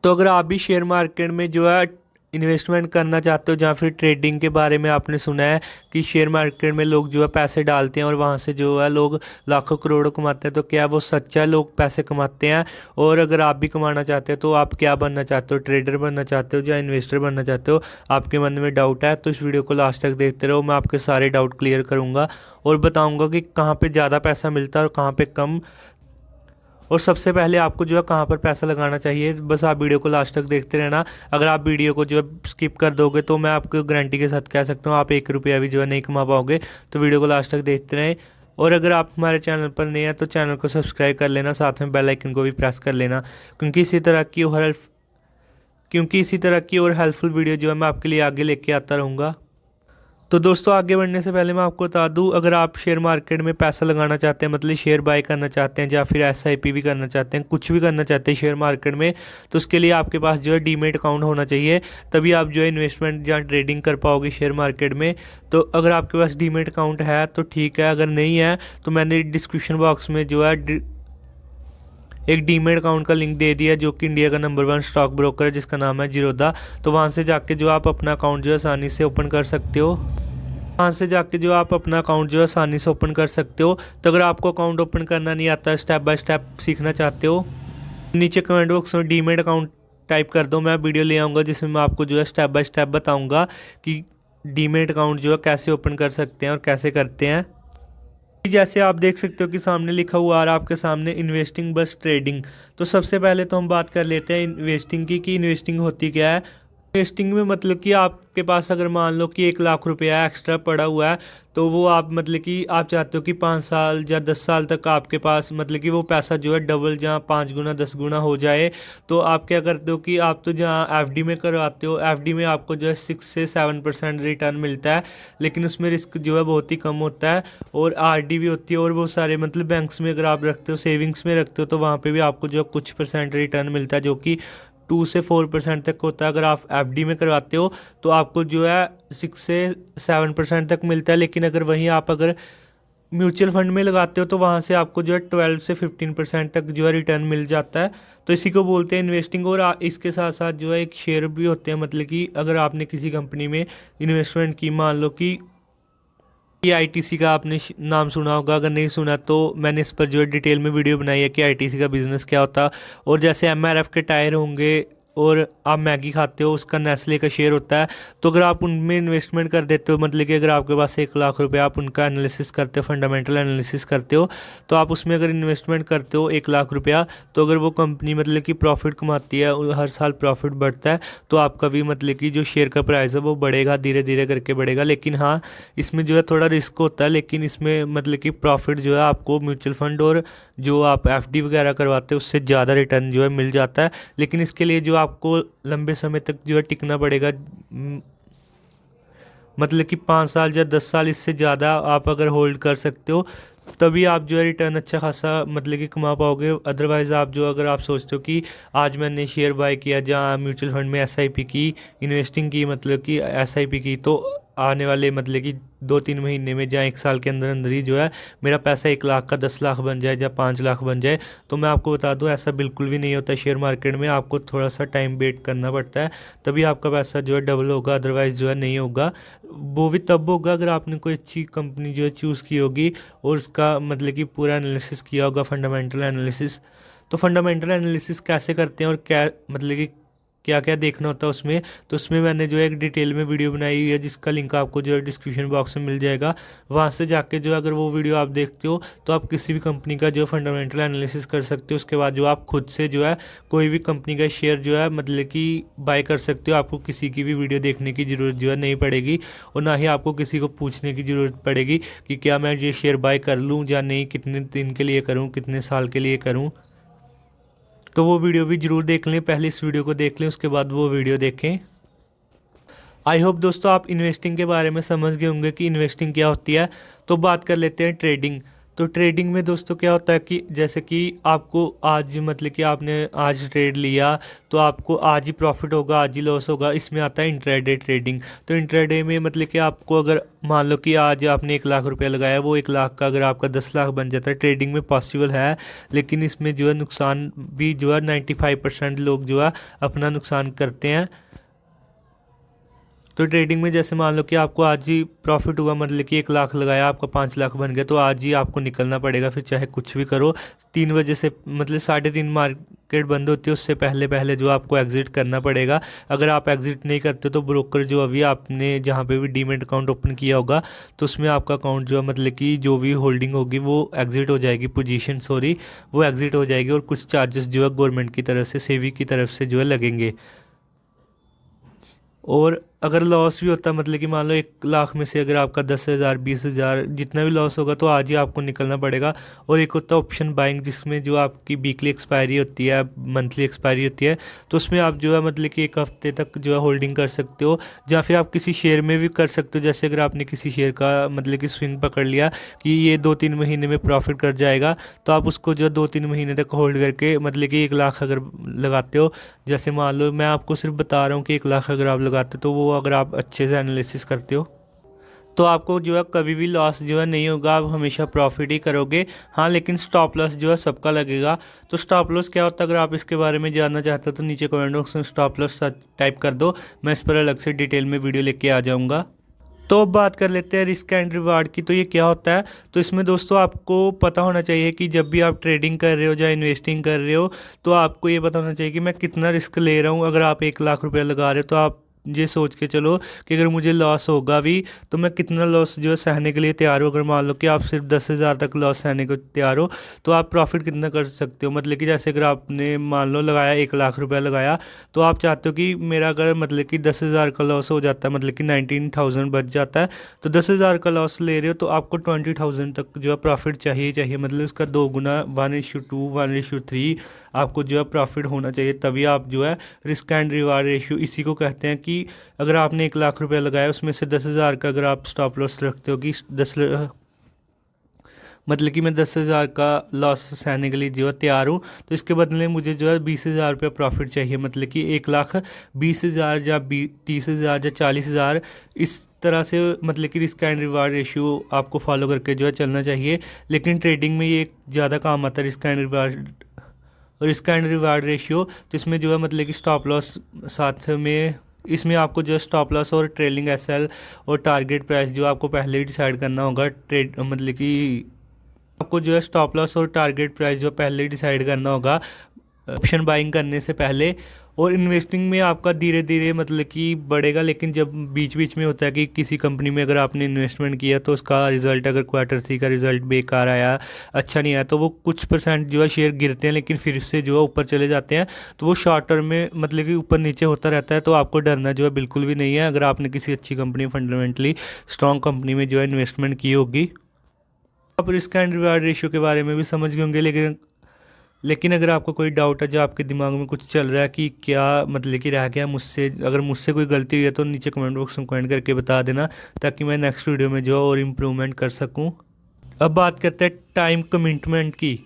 तो अगर आप भी शेयर मार्केट में जो है इन्वेस्टमेंट करना चाहते हो, या फिर ट्रेडिंग के बारे में आपने सुना है कि शेयर मार्केट में लोग जो है पैसे डालते हैं और वहाँ से जो है लोग लाखों करोड़ों कमाते हैं, तो क्या वो सच्चा है, लोग पैसे कमाते हैं? और अगर आप भी कमाना चाहते हो तो आप क्या बनना चाहते हो, ट्रेडर बनना चाहते हो या इन्वेस्टर बनना चाहते हो? आपके मन में डाउट है तो इस वीडियो को लास्ट तक देखते रहो, मैं आपके सारे डाउट क्लियर करूँगा और बताऊँगा कि कहाँ पर ज़्यादा पैसा मिलता है और कहाँ पर कम। और सबसे पहले आपको जो है कहाँ पर पैसा लगाना चाहिए, बस आप वीडियो को लास्ट तक देखते रहना। अगर आप वीडियो को जो है स्किप कर दोगे तो मैं आपको गारंटी के साथ कह सकता हूँ आप 1 रुपया भी जो है नहीं कमा पाओगे। तो वीडियो को लास्ट तक देखते रहें। और अगर आप हमारे चैनल पर नए हैं तो चैनल को सब्सक्राइब कर लेना, साथ में बेल आइकन को भी प्रेस कर लेना, क्योंकि इसी तरह की और हेल्पफुल वीडियो जो है मैं आपके लिए आगे लेके आता रहूँगा। तो दोस्तों, आगे बढ़ने से पहले मैं आपको बता दूं, अगर आप शेयर मार्केट में पैसा लगाना चाहते हैं, मतलब शेयर बाय करना चाहते हैं या फिर एसआईपी भी करना चाहते हैं, कुछ भी करना चाहते हैं शेयर मार्केट में, तो उसके लिए आपके पास जो है डीमेट अकाउंट होना चाहिए। तभी आप जो है इन्वेस्टमेंट या ट्रेडिंग कर पाओगे शेयर मार्केट में। तो अगर आपके पास डीमेट अकाउंट है तो ठीक है, अगर नहीं है तो मैंने डिस्क्रिप्शन बॉक्स में जो है एक डीमेट अकाउंट का लिंक दे दिया, जो कि इंडिया का नंबर 1 स्टॉक ब्रोकर है जिसका नाम है जीरोधा। तो वहाँ से जाके जो आप अपना अकाउंट जो है आसानी से ओपन कर सकते हो। वहाँ से जाके जो आप अपना अकाउंट जो है आसानी से ओपन कर सकते हो। तो अगर आपको अकाउंट ओपन करना नहीं आता, स्टेप बाय स्टेप सीखना चाहते हो, नीचे कमेंट बॉक्स में डीमेट अकाउंट टाइप कर दो, मैं वीडियो ले आऊँगा जिसमें मैं आपको जो है स्टेप बाय स्टेप बताऊँगा कि डीमेट अकाउंट जो है कैसे ओपन कर सकते हैं और कैसे करते हैं। जैसे आप देख सकते हो कि सामने लिखा हुआ आ रहा है आपके सामने इन्वेस्टिंग बस ट्रेडिंग। तो सबसे पहले तो हम बात कर लेते हैं इन्वेस्टिंग की, कि इन्वेस्टिंग होती क्या है। इन्वेस्टिंग में मतलब कि आपके पास अगर मान लो कि 1 लाख रुपया एक्स्ट्रा पड़ा हुआ है, तो वो आप मतलब कि आप चाहते हो कि 5 साल या 10 साल तक आपके पास मतलब कि वो पैसा जो है डबल या 5 गुना 10 गुना हो जाए। तो आप क्या करते हो कि आप तो जहाँ एफडी में करवाते हो, एफडी में आपको जो है 6 से 7% रिटर्न मिलता है, लेकिन उसमें रिस्क जो है बहुत ही कम होता है। और आरडी भी होती है, और वो सारे मतलब बैंक्स में अगर आप रखते हो, सेविंग्स में रखते हो, तो वहाँ पे भी आपको जो है कुछ परसेंट रिटर्न मिलता है, जो कि 2 से 4% तक होता है। अगर आप एफडी में करवाते हो तो आपको जो है 6 से 7% तक मिलता है, लेकिन अगर म्यूचुअल फंड में लगाते हो तो वहाँ से आपको जो है 12 से 15% तक जो है रिटर्न मिल जाता है। तो इसी को बोलते हैं इन्वेस्टिंग। और इसके साथ साथ जो है एक शेयर भी होते हैं, मतलब कि अगर आपने किसी कंपनी में इन्वेस्टमेंट की, मान लो कि आईटीसी का आपने नाम सुना होगा, अगर नहीं सुना तो मैंने इस पर जो है डिटेल में वीडियो बनाई है कि आईटीसी का बिज़नेस क्या होता है। और जैसे एमआरएफ के टायर होंगे, और आप मैगी खाते हो, उसका नेस्ले का शेयर होता है। तो अगर आप उनमें इन्वेस्टमेंट कर देते हो, मतलब कि अगर आपके पास 1 लाख रुपया, आप उनका एनालिसिस करते हो, फंडामेंटल एनालिसिस करते हो, तो आप उसमें अगर इन्वेस्टमेंट करते हो 1 लाख रुपया, तो अगर वो कंपनी मतलब कि प्रॉफिट कमाती है, हर साल प्रॉफिट बढ़ता है, तो आपका भी मतलब कि जो शेयर का प्राइस है वो बढ़ेगा, धीरे धीरे करके बढ़ेगा। लेकिन हाँ, इसमें जो है थोड़ा रिस्क होता है, लेकिन इसमें मतलब कि प्रॉफिट जो है आपको म्यूचुअल फंड और जो आप एफडी वगैरह करवाते हो उससे ज़्यादा रिटर्न जो है मिल जाता है। लेकिन इसके लिए जो आपको लंबे समय तक जो है टिकना पड़ेगा, मतलब कि 5 साल या 10 साल, इससे ज़्यादा आप अगर होल्ड कर सकते हो तभी आप जो है रिटर्न अच्छा खासा मतलब कि कमा पाओगे। अदरवाइज़ आप जो, अगर आप सोचते हो कि आज मैंने शेयर बाय किया, जहाँ म्यूचुअल फंड में एसआईपी की इन्वेस्टिंग की, मतलब कि एसआईपी की, तो आने वाले मतलब कि 2-3 महीने में या 1 साल के अंदर अंदर ही जो है मेरा पैसा 1 लाख का 10 लाख बन जाए या 5 लाख बन जाए। तो मैं आपको बता दूं, ऐसा बिल्कुल भी नहीं होता शेयर मार्केट में। आपको थोड़ा सा टाइम वेट करना पड़ता है, तभी आपका पैसा जो है डबल होगा, अदरवाइज़ जो है नहीं होगा। वो भी तब होगा अगर आपने कोई अच्छी कंपनी जो है चूज़ की होगी और उसका मतलब कि पूरा एनालिसिस किया होगा, फंडामेंटल एनालिसिस। तो फंडामेंटल एनालिसिस कैसे करते हैं और क्या मतलब कि क्या क्या देखना होता है उसमें, तो उसमें मैंने जो है एक डिटेल में वीडियो बनाई हुई है, जिसका लिंक आपको जो है डिस्क्रिप्शन बॉक्स में मिल जाएगा। वहाँ से जाके जो अगर वो वीडियो आप देखते हो तो आप किसी भी कंपनी का जो फंडामेंटल एनालिसिस कर सकते हो। उसके बाद जो आप खुद से जो है कोई भी कंपनी का शेयर जो है मतलब कि बाय कर सकते हो। आपको किसी की भी वीडियो देखने की ज़रूरत जो है नहीं पड़ेगी, और ना ही आपको किसी को पूछने की ज़रूरत पड़ेगी कि क्या मैं ये शेयर बाय कर लूँ या नहीं, कितने दिन के लिए करूँ, कितने साल के लिए करूँ। तो वो वीडियो भी ज़रूर देख लें, पहले इस वीडियो को देख लें, उसके बाद वो वीडियो देखें। आई होप दोस्तों आप इन्वेस्टिंग के बारे में समझ गए होंगे कि इन्वेस्टिंग क्या होती है। तो बात कर लेते हैं ट्रेडिंग। तो ट्रेडिंग में दोस्तों क्या होता है कि जैसे कि आपको आज मतलब कि आपने आज ट्रेड लिया तो आपको आज ही प्रॉफिट होगा, आज ही लॉस होगा, इसमें आता है इंट्राडे ट्रेडिंग। तो इंट्राडे में मतलब कि आपको अगर मान लो कि आज आपने 1 लाख रुपया लगाया, वो 1 लाख का अगर आपका 10 लाख बन जाता है, ट्रेडिंग में पॉसिबल है। लेकिन इसमें जो है नुकसान भी जो है 95% लोग जो है अपना नुकसान करते हैं। तो ट्रेडिंग में जैसे मान लो कि आपको आज ही प्रॉफिट हुआ, मतलब कि 1 लाख लगाया, आपका 5 लाख बन गया, तो आज ही आपको निकलना पड़ेगा, फिर चाहे कुछ भी करो। 3 बजे से मतलब 3:30 मार्केट बंद होती है, उससे पहले पहले जो आपको एग्ज़िट करना पड़ेगा। अगर आप एग्ज़िट नहीं करते तो ब्रोकर जो अभी आपने जहाँ पे भी डीमैट अकाउंट ओपन किया होगा तो उसमें आपका अकाउंट जो है मतलब कि जो भी होल्डिंग होगी वो एग्ज़िट हो जाएगी, पोजीशन सॉरी वो एग्ज़िट हो जाएगी। और कुछ चार्जेस जो है गवर्नमेंट की तरफ से, सेबी की तरफ से जो है लगेंगे। और अगर लॉस भी होता है मतलब कि मान लो 1 लाख में से अगर आपका 10,000 20,000 जितना भी लॉस होगा तो आज ही आपको निकलना पड़ेगा। और एक होता है ऑप्शन बाइंग, जिसमें जो आपकी वीकली एक्सपायरी होती है, मंथली एक्सपायरी होती है, तो उसमें आप जो है मतलब कि 1 हफ्ते तक जो है होल्डिंग कर सकते हो। या फिर आप किसी शेयर में भी कर सकते हो। जैसे अगर आपने किसी शेयर का मतलब कि स्विंग पकड़ लिया कि ये 2-3 महीने में प्रॉफिट कर जाएगा, तो आप उसको जो 2-3 महीने तक होल्ड करके मतलब कि 1 लाख अगर लगाते हो, जैसे मान लो मैं आपको सिर्फ बता रहा हूँ कि 1 लाख अगर आप लगाते हो तो वो अगर आप अच्छे से एनालिसिस करते हो तो आपको जो है कभी भी लॉस जो है नहीं होगा, आप हमेशा प्रॉफिट ही करोगे। हाँ, लेकिन स्टॉप लॉस जो है सबका लगेगा। तो स्टॉप लॉस क्या होता है, अगर आप इसके बारे में जानना चाहते हो तो नीचे कमेंट बॉक्स में स्टॉप लॉस टाइप कर दो, मैं इस पर अलग से डिटेल में वीडियो लेके आ जाऊँगा। तो अब बात कर लेते हैं रिस्क एंड रिवार्ड की। तो ये क्या होता है, तो इसमें दोस्तों आपको पता होना चाहिए कि जब भी आप ट्रेडिंग कर रहे हो या इन्वेस्टिंग कर रहे हो तो आपको ये पता होना चाहिए कि मैं कितना रिस्क ले रहा हूँ। अगर आप 1 लाख रुपया लगा रहे हो तो आप ये सोच के चलो कि अगर मुझे लॉस होगा भी तो मैं कितना लॉस जो है सहने के लिए तैयार हूँ। अगर मान लो कि आप सिर्फ 10,000 तक लॉस सहने को तैयार हो तो आप प्रॉफिट कितना कर सकते हो। मतलब कि जैसे अगर आपने मान लो लगाया 1 लाख रुपया लगाया, तो आप चाहते हो कि मेरा अगर मतलब कि 10,000 का लॉस हो जाता है, मतलब कि 19,000 बच जाता है, तो 10,000 का लॉस ले रहे हो तो आपको 20,000 तक जो है प्रॉफिट चाहिए चाहिए, मतलब उसका 2 गुना 1:2 1:3 आपको जो है प्रॉफिट होना चाहिए। तभी आप जो है रिस्क एंड रिवार्ड रेशियो, इसी को कहते हैं कि अगर आपने 1 लाख रुपया लगाया उसमें से 10,000 का अगर आप स्टॉप लॉस रखते हो कि मतलब कि मैं 10,000 का लॉस सहने के लिए जो है तैयार हूँ, तो इसके बदले मुझे जो है 20,000 रुपया प्रॉफिट चाहिए। मतलब कि 1,20,000 या 30,000 या 40,000, इस तरह से मतलब कि रिस्क एंड रिवार्ड रेशियो आपको फॉलो करके जो है चलना चाहिए। लेकिन ट्रेडिंग में ये ज़्यादा काम आता है रिस्क एंड रिवार्ड रेशियो। तो इसमें जो है मतलब कि स्टॉप लॉस साथ में, इसमें आपको जो है स्टॉप लॉस और ट्रेलिंग एसएल और टारगेट प्राइस जो आपको पहले ही डिसाइड करना होगा। ट्रेड मतलब कि आपको जो है स्टॉप लॉस और टारगेट प्राइस जो पहले ही डिसाइड करना होगा ऑप्शन बाइंग करने से पहले। और इन्वेस्टिंग में आपका धीरे धीरे मतलब कि बढ़ेगा, लेकिन जब बीच बीच में होता है कि किसी कंपनी में अगर आपने इन्वेस्टमेंट किया तो उसका रिजल्ट, अगर Q3 का रिजल्ट बेकार आया, अच्छा नहीं आया, तो वो कुछ परसेंट जो है शेयर गिरते हैं, लेकिन फिर से जो है ऊपर चले जाते हैं। तो वो शॉर्ट टर्म में मतलब कि ऊपर नीचे होता रहता है। तो आपको डरना जो है बिल्कुल भी नहीं है। अगर आपने किसी अच्छी कंपनी, फंडामेंटली स्ट्रॉन्ग कंपनी में जो है इन्वेस्टमेंट की होगी, आप रिस्क एंड रिवार्ड रेशियो के बारे में भी समझ गए होंगे। लेकिन अगर आपको कोई डाउट है, जो आपके दिमाग में कुछ चल रहा है कि क्या मतलब कि रह गया मुझसे, अगर मुझसे कोई गलती हुई है तो नीचे कमेंट बॉक्स में कमेंट करके बता देना, ताकि मैं नेक्स्ट वीडियो में जो और इम्प्रूवमेंट कर सकूं। अब बात करते हैं टाइम कमिटमेंट की।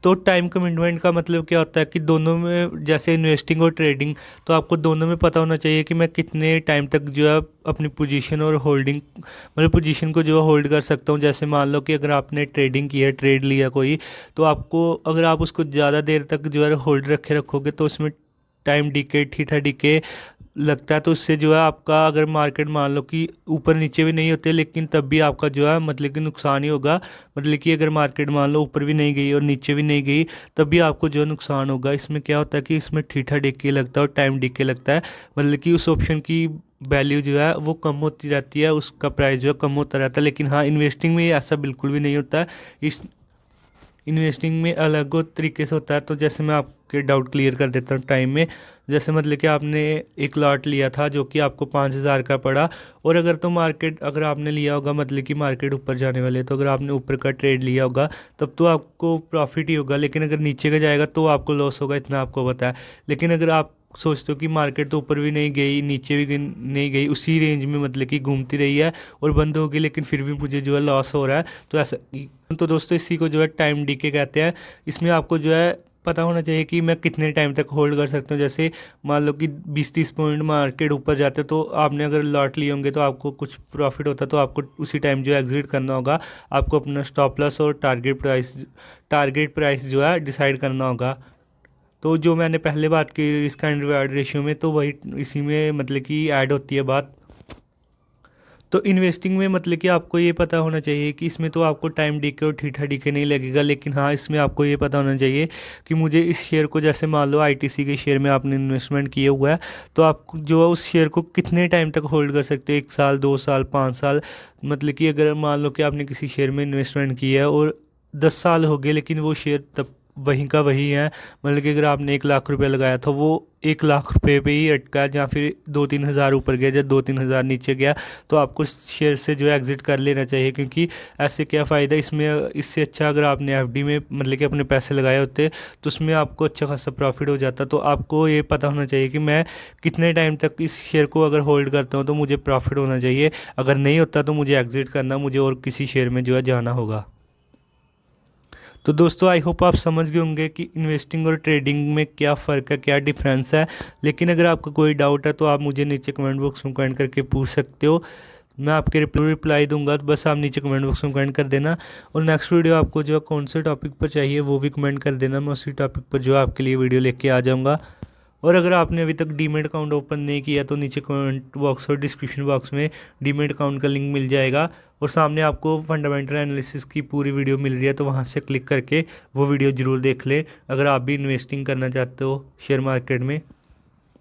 तो टाइम कमिटमेंट का मतलब क्या होता है कि दोनों में, जैसे इन्वेस्टिंग और ट्रेडिंग, तो आपको दोनों में पता होना चाहिए कि मैं कितने टाइम तक जो है अपनी पोजीशन और होल्डिंग, मतलब पोजीशन को जो है होल्ड कर सकता हूँ। जैसे मान लो कि अगर आपने ट्रेडिंग की है, ट्रेड लिया कोई, तो आपको अगर आप उसको ज़्यादा देर तक जो है होल्ड रखोगे तो उसमें टाइम डीके, थीटा डीके लगता है। तो उससे जो है आपका, अगर मार्केट मान लो कि ऊपर नीचे भी नहीं होते, लेकिन तब भी आपका जो है मतलब कि नुकसान ही होगा। मतलब कि अगर मार्केट मान लो ऊपर भी नहीं गई और नीचे भी नहीं गई, तब भी आपको जो नुकसान होगा। इसमें क्या होता है कि इसमें थीटा डीके लगता है और टाइम डीके लगता है। मतलब कि उस ऑप्शन की वैल्यू जो है वो कम होती रहती है, उसका प्राइस जो है कम होता रहता है। लेकिन हाँ, इन्वेस्टिंग में ये ऐसा बिल्कुल भी नहीं होता है। इस इन्वेस्टिंग में अलग तरीके से होता है। तो जैसे मैं आपके डाउट क्लियर कर देता हूँ टाइम में। जैसे मतलब कि आपने एक लॉट लिया था जो कि आपको 5,000 का पड़ा, और अगर तो मार्केट, अगर आपने लिया होगा मतलब कि मार्केट ऊपर जाने वाले है, तो अगर आपने ऊपर का ट्रेड लिया होगा तब तो आपको प्रॉफिट ही होगा। लेकिन अगर नीचे का जाएगा तो आपको लॉस होगा, इतना आपको पता है। लेकिन अगर आप सोचते हो कि मार्केट तो ऊपर भी नहीं गई, नीचे भी नहीं गई, उसी रेंज में मतलब कि घूमती रही है और बंद हो गई, लेकिन फिर भी मुझे जो है लॉस हो रहा है। तो ऐसा, तो दोस्तों इसी को जो है टाइम डीके कहते हैं। इसमें आपको जो है पता होना चाहिए कि मैं कितने टाइम तक होल्ड कर सकता हूँ। जैसे मान लो कि 20-30 पॉइंट मार्केट ऊपर जाते तो आपने अगर लॉट लिए होंगे तो आपको कुछ प्रॉफिट होता, तो आपको उसी टाइम जो है एग्जिट करना होगा। आपको अपना स्टॉप लॉस और टारगेट प्राइस जो है डिसाइड करना होगा। तो जो मैंने पहले बात की रिस्क एंड रिवार्ड रेशियो में, तो वही इसी में मतलब कि ऐड होती है बात। तो इन्वेस्टिंग में मतलब कि आपको ये पता होना चाहिए कि इसमें तो आपको टाइम डीके और ठीठा डीके नहीं लगेगा, लेकिन हाँ इसमें आपको ये पता होना चाहिए कि मुझे इस शेयर को, जैसे मान लो आईटीसी के शेयर में आपने इन्वेस्टमेंट किया हुआ है, तो आप जो है उस शेयर को कितने टाइम तक होल्ड कर सकते हो, 1 साल, 2 साल, 5 साल। मतलब कि अगर मान लो कि आपने किसी शेयर में इन्वेस्टमेंट किया है और 10 साल हो गए, लेकिन वो शेयर तब वहीं का वही है, मतलब कि अगर आपने 1 लाख रुपये लगाया था वो 1 लाख रुपये पे ही अटका, या फिर 2-3 हज़ार ऊपर गया या 2-3 हज़ार नीचे गया, तो आपको शेयर से जो है एग्ज़िट कर लेना चाहिए। क्योंकि ऐसे क्या फ़ायदा इसमें, इससे अच्छा अगर आपने एफडी में मतलब कि अपने पैसे लगाए होते तो उसमें आपको अच्छा खासा प्रॉफिट हो जाता। तो आपको ये पता होना चाहिए कि मैं कितने टाइम तक इस शेयर को अगर होल्ड करता हूँ तो मुझे प्रॉफिट होना चाहिए, अगर नहीं होता तो मुझे एग्ज़िट करना, मुझे और किसी शेयर में जो है जाना होगा। तो दोस्तों आई होप आप समझ गए होंगे कि इन्वेस्टिंग और ट्रेडिंग में क्या फ़र्क है, क्या डिफरेंस है। लेकिन अगर आपका कोई डाउट है तो आप मुझे नीचे कमेंट बॉक्स में कमेंट करके पूछ सकते हो, मैं आपके रिप्लाई दूंगा। तो बस आप नीचे कमेंट बॉक्स में कमेंट कर देना, और नेक्स्ट वीडियो आपको जो है कौन से टॉपिक पर चाहिए वो भी कमेंट कर देना, मैं उसी टॉपिक पर जो है आपके लिए वीडियो लेके आ जाऊँगा। और अगर आपने अभी तक डीमेट अकाउंट ओपन नहीं किया तो नीचे कमेंट बॉक्स और डिस्क्रिप्शन बॉक्स में डीमेट अकाउंट का लिंक मिल जाएगा, और सामने आपको फंडामेंटल एनालिसिस की पूरी वीडियो मिल रही है, तो वहाँ से क्लिक करके वो वीडियो ज़रूर देख लें अगर आप भी इन्वेस्टिंग करना चाहते हो शेयर मार्केट में।